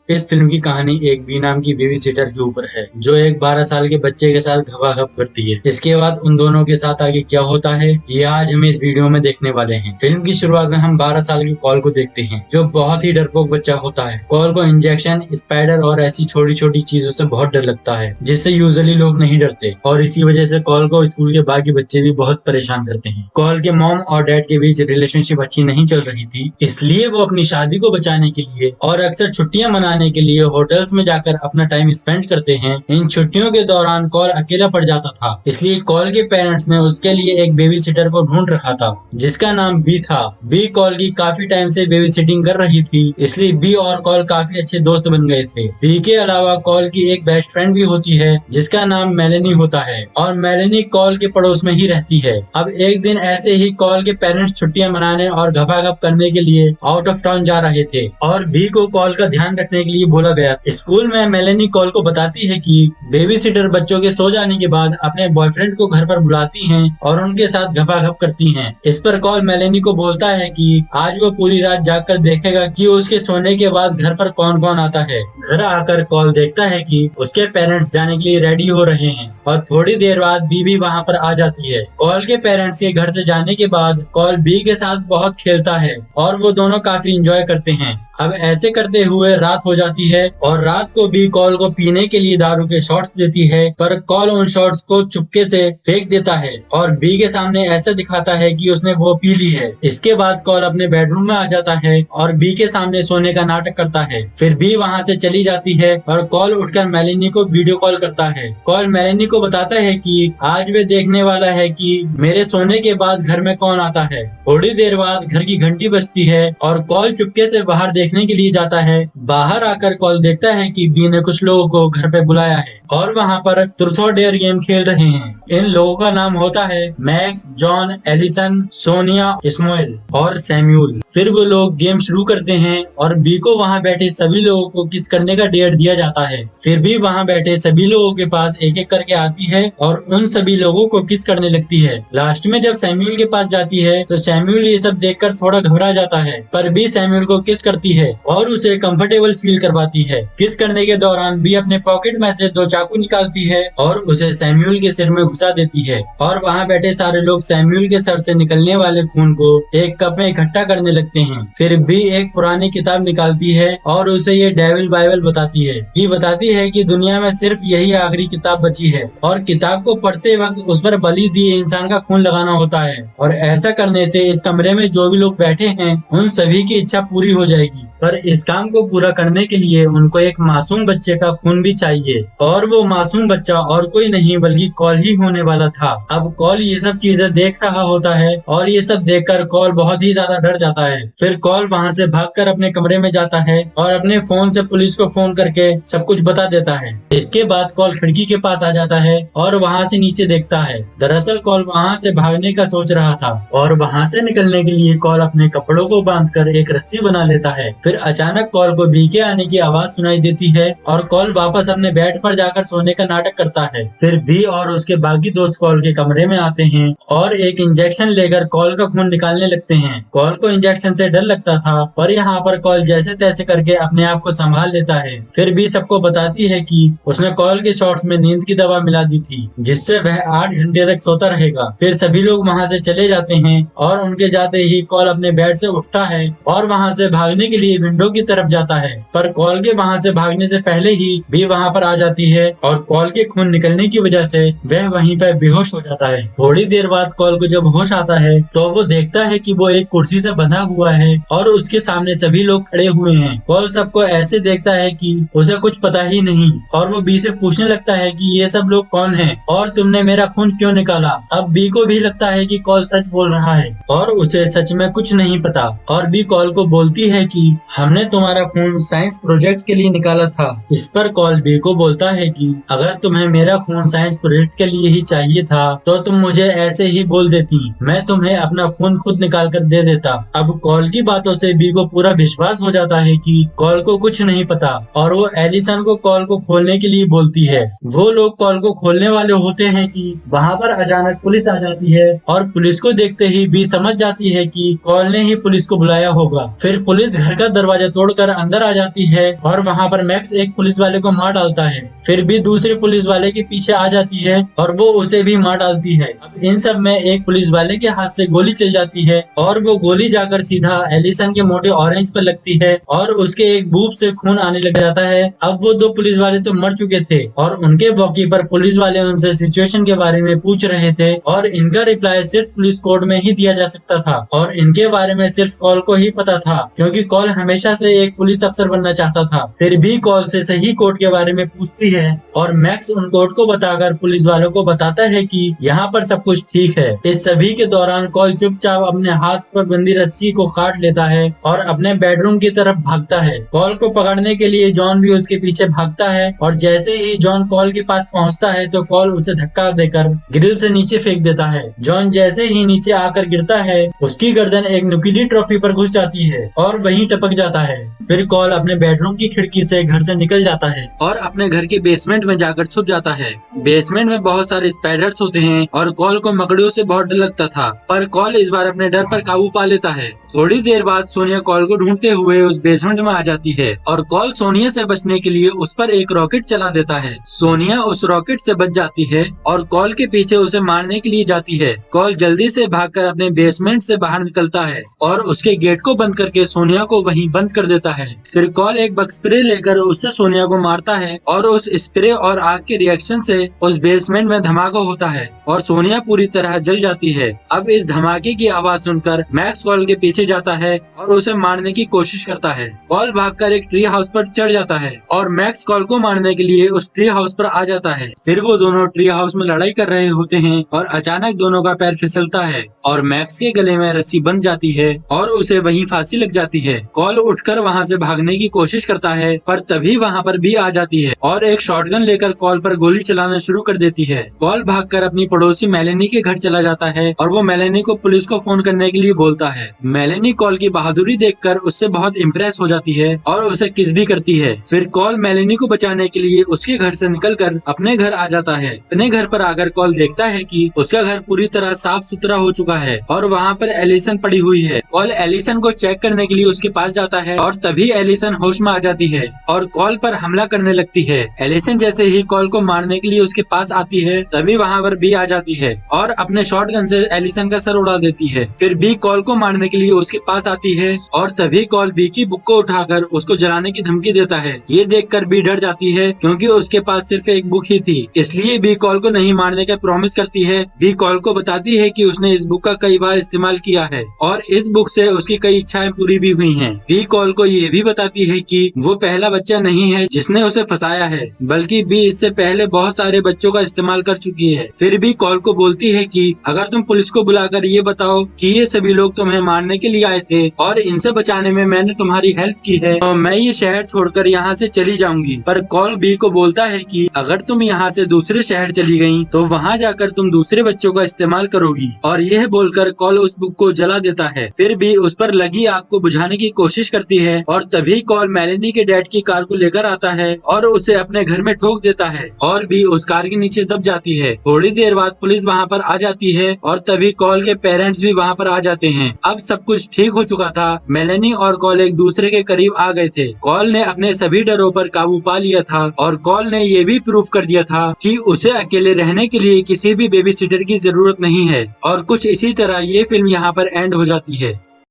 इस फिल्म की कहानी एक बी नाम की बेबी सिटर के ऊपर है जो एक 12 साल के बच्चे के साथ घपाघप करती है। इसके बाद उन दोनों के साथ आगे क्या होता है ये आज हम इस वीडियो में देखने वाले हैं। फिल्म की शुरुआत में हम 12 साल की कॉल को देखते हैं जो बहुत ही डरपोक बच्चा होता है। कॉल को इंजेक्शन, स्पाइडर और ऐसी छोटी छोटी चीजों से बहुत डर लगता है जिससे यूजुअली लोग नहीं डरते और इसी वजह से कॉल को स्कूल के बाकी बच्चे भी बहुत परेशान करते हैं। कॉल के मॉम और डैड के बीच रिलेशनशिप अच्छी नहीं चल रही थी, इसलिए वो अपनी शादी को बचाने के लिए और अक्सर छुट्टियां मनाने के लिए होटल्स में जाकर अपना टाइम स्पेंड करते हैं। इन छुट्टियों के दौरान कॉल अकेला पड़ जाता था, इसलिए कॉल के पेरेंट्स ने उसके लिए एक बेबी सिटर को ढूंढ रखा था जिसका नाम बी था। बी कॉल की काफी टाइम से बेबी सिटिंग कर रही थी, इसलिए बी और कॉल काफी अच्छे दोस्त बन गए थे। बी के अलावा कॉल की एक बेस्ट फ्रेंड भी होती है जिसका नाम मेलेनी होता है और मेलेनी कॉल के पड़ोस में ही रहती है। अब एक दिन ऐसे ही कॉल के पेरेंट्स छुट्टियां मनाने और घपाघप करने के लिए आउट ऑफ टाउन जा रहे थे और बी को कॉल का ध्यान रखने के लिए बोला गया। स्कूल में मेलेनी कॉल को बताती है कि बेबी सिटर बच्चों के सो जाने के बाद अपने बॉयफ्रेंड को घर पर बुलाती हैं और उनके साथ घपाघप करती हैं। इस पर कॉल मेलेनी को बोलता है कि आज वो पूरी रात जागकर देखेगा कि उसके सोने के बाद घर पर कौन कौन आता है। घर आकर कॉल देखता है कि उसके पेरेंट्स जाने के लिए रेडी हो रहे हैं और थोड़ी देर बाद बी भी वहाँ पर आ जाती है। कॉल के पेरेंट्स के घर से जाने के बाद कॉल बी के साथ बहुत खेलता है और वो दोनों काफी इंजॉय करते हैं। अब ऐसे करते हुए रात हो जाती है और रात को भी कॉल को पीने के लिए दारू के शॉट्स देती है, पर कॉल उन शॉट्स को चुपके से फेंक देता है और बी के सामने ऐसा दिखाता है कि उसने वो पी ली है। इसके बाद कॉल अपने बेडरूम में आ जाता है और बी के सामने सोने का नाटक करता है। फिर बी वहाँ से चली जाती है और कॉल उठकर मेलेनी को वीडियो कॉल करता है। कॉल मेलेनी को बताता है कि आज वे देखने वाला है कि मेरे सोने के बाद घर में कौन आता है। थोड़ी देर बाद घर की घंटी बजती है और कॉल चुपके से बाहर देखने के लिए जाता है। बाहर आकर कॉल देखता है कि बी ने कुछ लोगों को घर पे बुलाया है और वहाँ पर ट्रूथ और डेयर गेम खेल रहे हैं। इन लोगों का नाम होता है मैक्स, जॉन, एलिसन, सोनिया, स्मुएल और सैम्यूल। फिर वो लोग गेम शुरू करते हैं और बी को वहाँ बैठे सभी लोगों को किस करने का डेयर दिया जाता है। फिर भी वहाँ बैठे सभी लोगों के पास एक एक करके आती है और उन सभी लोगों को किस करने लगती है। लास्ट में जब सैम्यूल के पास जाती है तो सैम्यूल ये सब देखकर थोड़ा घबरा जाता है, पर बी सैम्यूल को किस करती है और उसे कंफर्टेबल फील करवाती है। किस करने के दौरान बी अपने पॉकेट में से 2 चाकू निकालती है और उसे सैम्यूल के सिर में घुसा देती है और वहाँ बैठे सारे लोग सैम्यूल के सर से निकलने वाले खून को एक कप में इकट्ठा करने लगते हैं। फिर बी एक पुरानी किताब निकालती है और उसे ये डेविल बाइबल बताती है। बी बताती है कि दुनिया में सिर्फ यही आखिरी किताब बची है और किताब को पढ़ते वक्त उस पर बलि दिए इंसान का खून लगाना होता है और ऐसा करने से इस कमरे में जो भी लोग बैठे हैं उन सभी की इच्छा पूरी हो जाएगी। पर इस काम को पूरा करने के लिए उनको एक मासूम बच्चे का खून भी चाहिए और वो मासूम बच्चा और कोई नहीं बल्कि कॉल ही होने वाला था। अब कॉल ये सब चीजें देख रहा होता है और ये सब देखकर कॉल बहुत ही ज्यादा डर जाता है। फिर कॉल वहाँ से भागकर अपने कमरे में जाता है और अपने फोन से पुलिस को फोन करके सब कुछ बता देता है। इसके बाद कॉल खिड़की के पास आ जाता है और वहाँ से नीचे देखता है। दरअसल कॉल वहाँ से भागने का सोच रहा था और वहाँ से निकलने के लिए कॉल अपने कपड़ों को बांधकर एक रस्सी बना लेता है। फिर अचानक कॉल को बी के आने की आवाज सुनाई देती है और कॉल वापस अपने बेड पर जाकर सोने का नाटक करता है। फिर बी और उसके बाकी दोस्त कॉल के कमरे में आते हैं और एक इंजेक्शन लेकर कॉल का खून निकालने लगते हैं। कॉल को इंजेक्शन से डर लगता था पर यहाँ पर कॉल जैसे तैसे करके अपने आप को संभाल लेता है। फिर बी सबको बताती है कि उसने कॉल के शॉट्स में नींद की दवा मिला दी थी जिससे वह 8 घंटे तक सोता रहेगा। फिर सभी लोग वहाँ से चले जाते हैं और उनके जाते ही कॉल अपने बेड से उठता है और वहाँ से भागने के लिए विंडो की तरफ जाता है, पर कॉल के वहाँ से भागने से पहले ही बी वहाँ पर आ जाती है और कॉल के खून निकलने की वजह से वह वहीं पर बेहोश हो जाता है। थोड़ी देर बाद कॉल को जब होश आता है तो वो देखता है कि वो एक कुर्सी से बंधा हुआ है और उसके सामने सभी लोग खड़े हुए हैं। कॉल सबको ऐसे देखता है कि उसे कुछ पता ही नहीं और वो बी से पूछने लगता है कि ये सब लोग कौन हैं और तुमने मेरा खून क्यों निकाला। अब बी को भी लगता है कि कॉल सच बोल रहा है और उसे सच में कुछ नहीं पता और बी कॉल को बोलती है कि हमने तुम्हारा खून साइंस प्रोजेक्ट के लिए निकाला था। इस पर कॉल बी को बोलता है कि अगर तुम्हें मेरा खून साइंस प्रोजेक्ट के लिए ही चाहिए था तो तुम मुझे ऐसे ही बोल देती, मैं तुम्हें अपना खून खुद निकाल कर दे देता। अब कॉल की बातों से बी को पूरा विश्वास हो जाता है कि कॉल को कुछ नहीं पता और वो एलिसन को कॉल को खोलने के लिए बोलती है। वो लोग कॉल को खोलने वाले होते हैं कि वहाँ पर अचानक पुलिस आ जाती है और पुलिस को देखते ही बी समझ जाती है कि कॉल ने ही पुलिस को बुलाया होगा। फिर पुलिस घर का दरवाजा तोड़कर अंदर आ जाती है और वहाँ पर मैक्स एक पुलिस वाले को मार डालता है। फिर भी दूसरे पुलिस वाले के पीछे आ जाती है और वो उसे भी मार डालती है। अब इन सब में एक पुलिस वाले के हाथ से गोली चल जाती है और वो गोली जाकर सीधा एलिसन के मोटे ऑरेंज पर लगती है और उसके एक बूब से खून आने लग जाता है। अब वो दो पुलिस वाले तो मर चुके थे और उनके वॉकी पर पुलिस वाले उनसे सिचुएशन के बारे में पूछ रहे थे और इनका रिप्लाई सिर्फ पुलिस कोड में ही दिया जा सकता था और इनके बारे में सिर्फ कॉल को ही पता था, क्योंकि कॉल हमेशा से एक पुलिस अफसर बनना चाहता था। फिर भी कॉल से सही कोड के बारे में पूछती है और मैक्स उन कोड को बताकर पुलिस वालों को बताता है कि यहाँ पर सब कुछ ठीक है। इस सभी के दौरान कॉल चुपचाप अपने हाथ पर बंदी रस्सी को काट लेता है और अपने बेडरूम की तरफ भागता है। कॉल को पकड़ने के लिए जॉन भी उसके पीछे भागता है और जैसे ही जॉन कॉल के पास पहुँचता है तो कॉल उसे धक्का देकर ग्रिल से नीचे फेंक देता है। जॉन जैसे ही नीचे आकर गिरता है उसकी गर्दन एक नुकीली ट्रॉफी पर घुस जाती है और वहीं टपक जाता है। फिर कॉल अपने बेडरूम की खिड़की से घर से निकल जाता है और अपने घर के बेसमेंट में जाकर छुप जाता है। बेसमेंट में बहुत सारे स्पाइडर्स होते हैं और कॉल को मकड़ियों से बहुत डर लगता था, पर कॉल इस बार अपने डर पर काबू पा लेता है। थोड़ी देर बाद सोनिया कॉल को ढूंढते हुए उस बेसमेंट में आ जाती है और कॉल सोनिया से बचने के लिए उस पर एक रॉकेट चला देता है। सोनिया उस रॉकेट से बच जाती है और कॉल के पीछे उसे मारने के लिए जाती है। कॉल जल्दी से भागकर अपने बेसमेंट से बाहर निकलता है और उसके गेट को बंद करके सोनिया को वहीं बंद कर देता है। फिर कॉल एक बग स्प्रे लेकर उससे सोनिया को मारता है और उस स्प्रे और आग के रिएक्शन से उस बेसमेंट में धमाका होता है और सोनिया पूरी तरह जल जाती है। अब इस धमाके की आवाज सुनकर मैक्स कॉल के पीछे जाता है और उसे मारने की कोशिश करता है। कॉल भागकर एक ट्री हाउस पर चढ़ जाता है और मैक्स कॉल को मारने के लिए उस ट्री हाउस पर आ जाता है। फिर वो दोनों ट्री हाउस में लड़ाई कर रहे होते हैं और अचानक दोनों का पैर फिसलता है और मैक्स के गले में रस्सी बंध जाती है और उसे वहीं फांसी लग जाती है। कॉल उठकर वहाँ से भागने की कोशिश करता है पर तभी वहाँ पर भी आ जाती है और एक शॉटगन लेकर कॉल पर गोली चलाना शुरू कर देती है। कॉल भागकर अपनी पड़ोसी मेलेनी के घर चला जाता है और वो मेलेनी को पुलिस को फोन करने के लिए बोलता है। मेलेनी कॉल की बहादुरी देखकर उससे बहुत इम्प्रेस हो जाती है और उसे किस भी करती है। फिर कॉल मेलेनी को बचाने के लिए उसके घर से निकलकर अपने घर आ जाता है। अपने घर पर आकर कॉल देखता है कि उसका घर पूरी तरह साफ सुथरा हो चुका है और वहाँ पर एलिसन पड़ी हुई है। कॉल एलिसन को चेक करने के लिए उसके पास जाता है और तभी एलिसन होश में आ जाती है और कॉल पर हमला करने लगती है। एलिसन जैसे ही कॉल को मारने के लिए उसके पास आती है तभी वहाँ पर बी आ जाती है और अपने शॉटगन से एलिसन का सर उड़ा देती है। फिर बी कॉल को मारने के लिए उसके पास आती है और तभी कॉल बी की बुक को उठाकर उसको जलाने की धमकी देता है। ये देखकर बी डर जाती है क्योंकि उसके पास सिर्फ एक बुक ही थी, इसलिए बी कॉल को नहीं मारने का प्रॉमिस करती है। बी कॉल को बताती है कि उसने इस बुक का कई बार इस्तेमाल किया है और इस बुक से उसकी कई इच्छाएं पूरी भी हुई हैं। बी कॉल को ये भी बताती है कि वो पहला बच्चा नहीं है जिसने उसे फंसाया है, बल्कि बी इससे पहले बहुत सारे बच्चों का इस्तेमाल कर चुकी है। फिर भी कॉल को बोलती है कि अगर तुम पुलिस को बुलाकर ये बताओ कि ये सभी लोग तुम्हें मारने के लिए आए थे और इनसे बचाने में मैंने तुम्हारी हेल्प की है तो मैं ये शहर छोड़कर यहाँ से चली जाऊंगी। पर कॉल बी को बोलता है कि अगर तुम यहाँ से दूसरे शहर चली गयी तो वहाँ जाकर तुम दूसरे बच्चों का इस्तेमाल करोगी, और यह बोलकर कॉल उस बुक को जला देता है। फिर भी उस पर लगी आग को बुझाने की कोशिश करती है और तभी कॉल मेलेनी के डैड की कार को लेकर आता है और उसे अपने घर में ठोक देता है और भी उस कार के नीचे दब जाती है। थोड़ी देर बाद पुलिस वहाँ पर आ जाती है और तभी कॉल के पेरेंट्स भी वहाँ पर आ जाते हैं। अब सब कुछ ठीक हो चुका था। मेलेनी और कॉल एक दूसरे के करीब आ गए थे। कॉल ने अपने सभी डरों पर काबू पा लिया था और कॉल ने ये भी प्रूफ कर दिया था कि उसे अकेले रहने के लिए किसी भी बेबी सिटर की जरूरत नहीं है। और कुछ इसी तरह ये फिल्म यहाँ पर एंड हो जाती है।